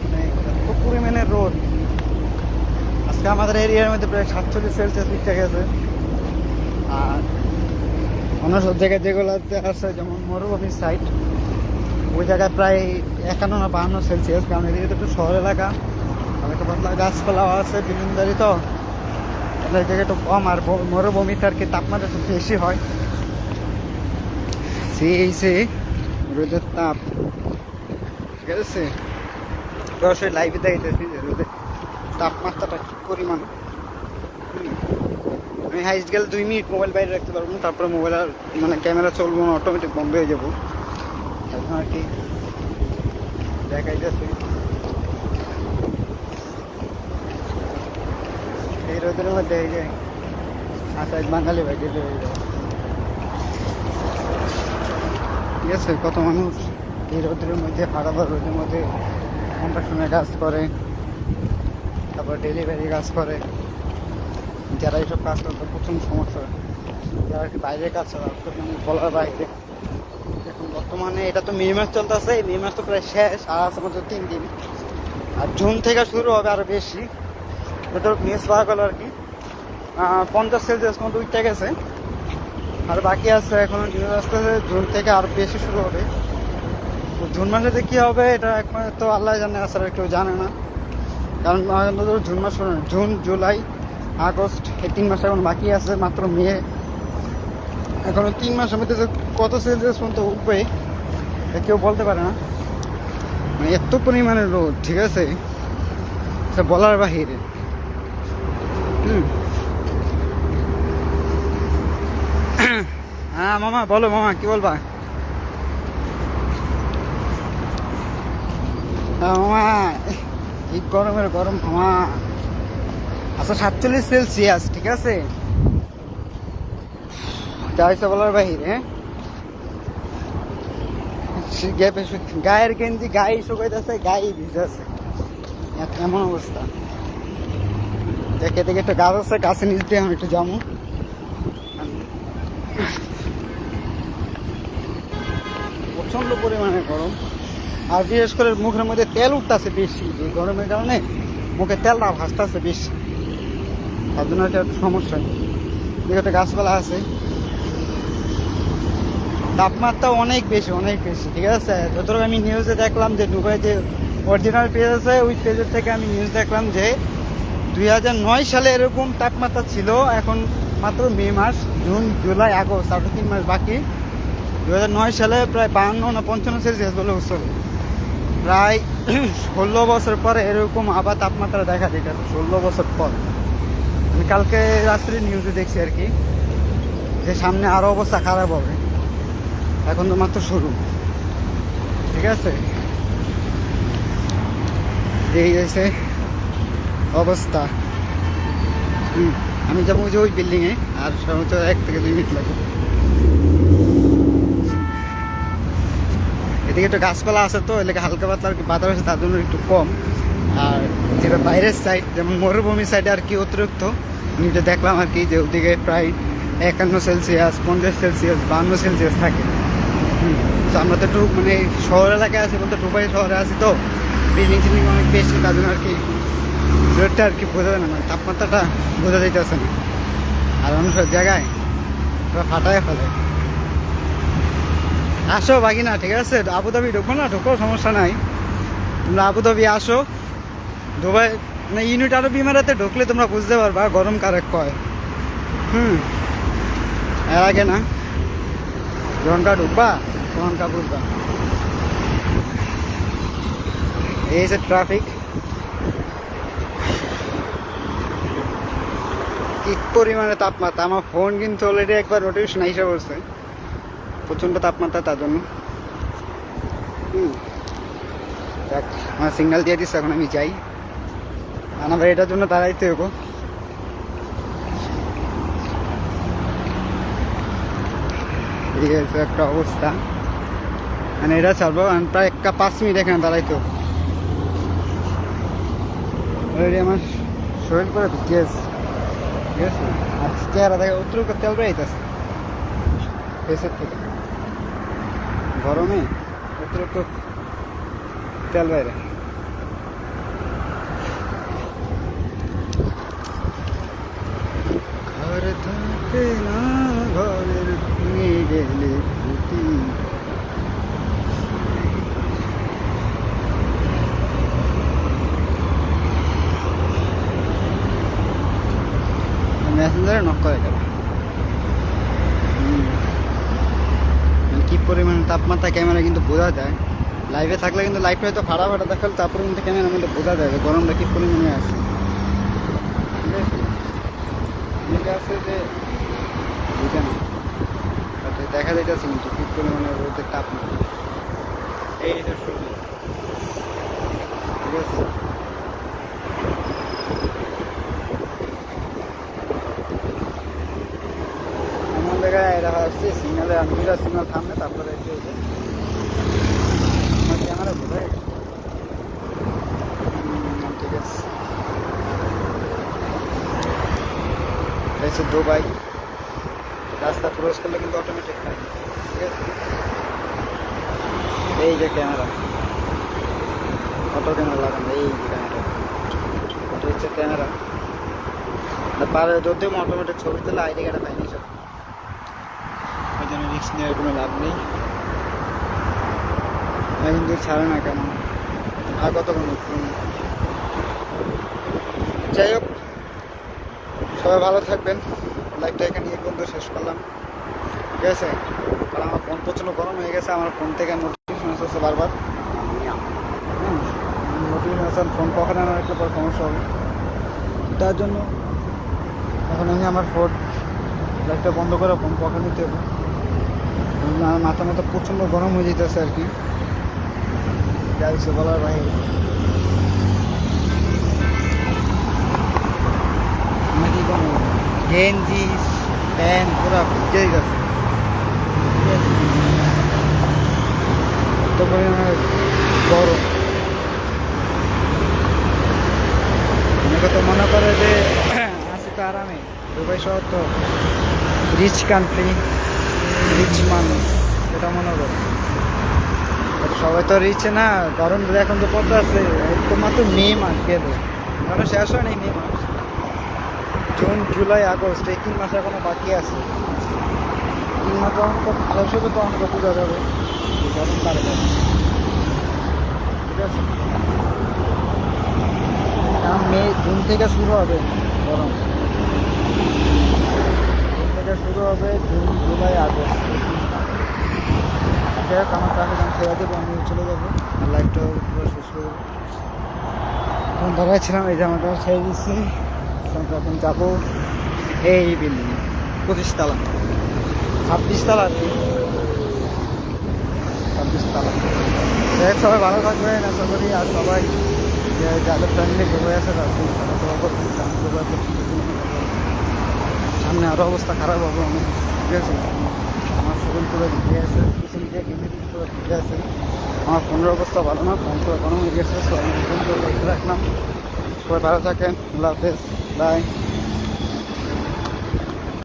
মানে এত পরিমাণে রোদ। আজকে আমাদের এরিয়ার মধ্যে প্রায় 47 সেলসিয়াস উঠে গেছে। আর অন্য সব জায়গায় যেগুলোতে আছে যেমন মরুভূমির সাইড, ওই জায়গায় প্রায় 51 না 52 সেলসিয়াস। কারণ এদিকে তো একটু শহর এলাকা, অনেক পাতলা গাছপালাও আছে বিল্ডিংদারি, তো এই জায়গায় একটু কম। আর মরুভূমিতে আর কি তাপমাত্রা একটু বেশি হয়। সে রোদের তাপ, ঠিক আছে। সরাসরি লাইভে দেখাইতেছি যে রোদের তাপমাত্রাটা কি পরিমাণ। আমি হাইস্ট গেলে 2 মিনিট মোবাইল বাইরে রাখতে পারবো না, তারপরে মোবাইল আর মানে ক্যামেরা চলবো না, অটোমেটিক বন্ধ হয়ে যাবো। এখন আর কি দেখাইতেছি এই রোদের মধ্যে। এই যে আচ্ছা বাঙালি ভাই গেলে হয়ে যাবে, ঠিক আছে। কত মানুষ এই রোদের মধ্যে, হারাবার রোদের মধ্যে কন্ট্রাকশনের কাজ করে, তারপর ডেলিভারি কাজ করে। যারা এইসব কাজ করতে প্রথম সমস্যা, যারা আর কি বাইরের কাজ ছাড়া তো মানে বলার বাইরে। এখন বর্তমানে এটা তো মে মাস চলতেছে, মে মাস তো প্রায় শেষ, আর আছে মাত্র 3 দিন। আর জুন থেকে শুরু হবে আরো বেশি। এটা মিস পাওয়া গেল আর কি 50 সেলসিয়াস মতো উঠতে গেছে। আর বাকি আছে এখন নিউজ আসতেছে জুন থেকে আরো বেশি শুরু হবে। তো জুন মাসেতে কি হবে এটা এখন তো আল্লাহ জানে, আসলে কেউ জানে না। কারণ জুন মাস, জুন জুলাই আগস্ট এই 3 মাস এখন বাকি আছে, মাত্র মে। এখনো 3 মাসের মধ্যে কত সেলসিয়াস পর্যন্ত উঠবে কেউ বলতে পারে না। মানে এত পরিমাণে রোদ, ঠিক আছে, সে বলার বাহিরে। হ্যাঁ মামা বলো, মামা কি বলবা? হ্যাঁ মামা, এই গরমের গরম মামা। আচ্ছা 47 সেলসিয়াস, ঠিক আছে, চাইছে বলার বাহিরে। গায়ের গেঞ্জি গায়ে শুকাইতেছে, গায়ে ভিজেছে, এমন অবস্থা। দেখে দেখে একটা গাছ আছে, গাছের নিচ দিয়ে আমি একটু যাবো। প্রচন্ড পরিমাণে গরম। আর বিশেষ করে মুখের মধ্যে তেল উঠতেছে বেশি, এই গরমের কারণে মুখে তেলটা ভাসতেছে বেশি, তার জন্য একটা সমস্যা। দেখে একটা গাছপালা আছে, তাপমাত্রা অনেক বেশি, অনেক বেশি, ঠিক আছে। যতটুকু আমি নিউজে দেখলাম যে দুবাই যে অরিজিনাল পেজ আছে, ওই পেজের থেকে আমি নিউজ দেখলাম যে 2009 সালে এরকম তাপমাত্রা ছিল। এখন মাত্র মে মাস, জুন জুলাই আগস্ট, আরও 3 মাস বাকি। 2009 সালে প্রায় 52 না 55 সেলসিয়াস বলে উঠছিল। প্রায় 16 বছর পরে এরকম আবার তাপমাত্রা দেখা যায়, 16 বছর পর। আমি কালকে রাত্রে নিউজে দেখছি আর কি, যে সামনে আরও অবস্থা খারাপ হবে। এখন তো মাত্র শুরু, ঠিক আছে। এই হয়েছে অবস্থা। আমি যাবো যে ওই বিল্ডিংয়ে, আর সর্বোচ্চ 1 থেকে 2 মিনিট লাগবে। এদিকে একটু গাছপালা আছে, তো এলাকা হালকা পাতলা আর কি বাতাস আছে, তার জন্য একটু কম। আর যেটা বাইরের সাইড যেমন মরুভূমির সাইডে আর কি অতিরিক্ত। আমি তো দেখলাম আর কি যে ওদিকে প্রায় 51 সেলসিয়াস, 50 সেলসিয়াস, 52 সেলসিয়াস থাকে। তো আমরা তো একটু মানে শহর এলাকায় আছি, বলতে দুবাই শহরে আছি, তো বিল্ডিং টিল্ডিং অনেক বেশি, তার জন্য আর কি রোদটা আর কি বোঝা যায় না, মানে তাপমাত্রাটা বোঝা যাইতেছে না। আর অন্য সব জায়গায় পুরো ফাটায় ফেলে। আসো বাকি না, ঠিক আছে, আবুধাবি ঢুকো না, ঢুকো, সমস্যা নাই। তোমরা আবুধাবি আসো, দুবাই মানে ইউনাইটেড আরব ইমারাতে ঢুকলে তোমরা বুঝতে পারবা গরম কারে কয়। এর আগে না, যখনকার ঢুকবা তখনকার বুঝবা। এই যে ট্রাফিক, কি পরিমাণে তাপমাত্রা। আমার ফোন কিন্তু অলরেডি একবার নোটিফিকেশন এসে পড়ছে প্রচণ্ড তাপমাত্রা, তার জন্য। দেখ আমার সিগন্যাল দিয়ে দিচ্ছে, এখন আমি যাই। আমার এটার জন্য দাঁড়াইতে হবো। এই হচ্ছে একটা অবস্থা, মানে এটা ছাড়বো প্রায় 5 মিনিট এখানে দাঁড়াইতে হবে। অলরেডি আমার শরীর করে গ্যাস, ঠিক আছে। আর চেহারা দেখে অতিরিক্ত তেল বেড়াইতেছে ফেসের থেকে, গরমে অতিরিক্ত তেল বাইরে। ঘর থাকে না, ঘরের ভেঙে গেলে ক্ষতি। মেসেঞ্জারে নক করে গেল। কি পরিমাণ তাপমাত্রা ক্যামেরা কিন্তু বোঝা যায়। লাইভে থাকলে কিন্তু লাইভটা হয়তো ফাড়া ফাড়া দেখাল, তারপরে কিন্তু ক্যামেরার মধ্যে বোঝা যায় যে গরমটা কি পরিমাণে আছে। ঠিক আছে, এটা আছে যে বুঝে না, দেখা যাইতেছে কিন্তু কি পরিমাণে রোদের তাপমাত্রা। এইটা সূর্য, ঠিক আছে। এমন জায়গায় দেখা যাচ্ছে সিগনালে আনবিরা সিগনাল থামলে তারপরে আমার ক্যামেরা বোঝা গেছে। ঠিক আছে, দুবাই রাস্তা ক্রস করলে কিন্তু অটোমেটিক থাকে। ঠিক আছে, এই যে ক্যামেরা, অটো ক্যামেরা লাগানো, এই যে ক্যামেরা, এটা হচ্ছে ক্যামেরা। পারে যদিও অটোমেটিক ছবি তুলে আইডি কার্ডে পাইনি, সব ওই জন্য রিস্ক নেওয়ার কোনো লাভ নেই। কিন্তু ছাড়ে না কেন, আর কতক্ষণ। যাই হোক, সবাই ভালো থাকবেন। লাইভটা এখানে এই পর্যন্ত শেষ করলাম। ঠিক আছে, কারণ আমার ফোন প্রচণ্ড গরম হয়ে গেছে, আমার ফোন থেকে নোটিফিকেশন আসছে বারবার। নোটিফিকেশন ফোন কখন আনার একটা পর সমস্যা হবে, তার জন্য এখন আমি আমার ফোন লাইটটা বন্ধ করে ফোন পকেট নিতে হবে। আমার মাথা মাথা প্রচণ্ড গরম হয়ে যেতেছে আর কি, যাইছে বলার বাইরে। আমি কি কোনো গেঞ্জি প্যান্ট পুরো ভিজেই গেছে, এত পরিমাণে গরম। অনেকে তো মনে করে যে আছে তো আরামে, দুবাই শহর তো রিচ কান্ট্রি, রিচ মানুষ, এটা মনে করে। সবাই তো রিচ না, গরম এখন তো কত আছে, তো মাত্র মে মাস গেলে এখন শেষ হয় নাই। মে মাস, জুন জুলাই আগস্ট, এই 3 মাস এখনো বাকি আছে। 3 মাস যখন শেষ হবে তখন বোঝা যাবে গরম বাড়ে যাবে। ঠিক আছে, কারণ জুন থেকে শুরু হবে গরম, জুন থেকে শুরু হবে, জুন জুলাই আগস্ট। যাই হোক, আমার কাছে গান খেয়ে দেবো, আমি চলে যাবো, আর লাইফটা পুরো শেষ করে দেবো। তখন দাঁড়ায় ছিলাম, এই যে আমাকে ছেড়ে দিচ্ছি। এখন যাবো এই বিল্ডিং 25 তলা, 26 তলা আর কি, 26 তলা। যাই হোক, সবাই ভালো থাকবেন আশা করি। আর সবাই যাদের ফ্যামিলি ঘুরে আছে সামনে আরও অবস্থা খারাপ হবে অনেক। ঠিক আছে, আমার শরীর পুরো ভিজে আছে, পিছন দিয়ে গেঞ্জি পুরো ভিজে আছে। আমার ফোনের অবস্থা ভালো না, ফোন পুরো গরম হয়ে গেছে। সবাই ফোন করে রাখলাম। সবাই ভালো থাকেন, আল্লাহ হাফেজ, বাই।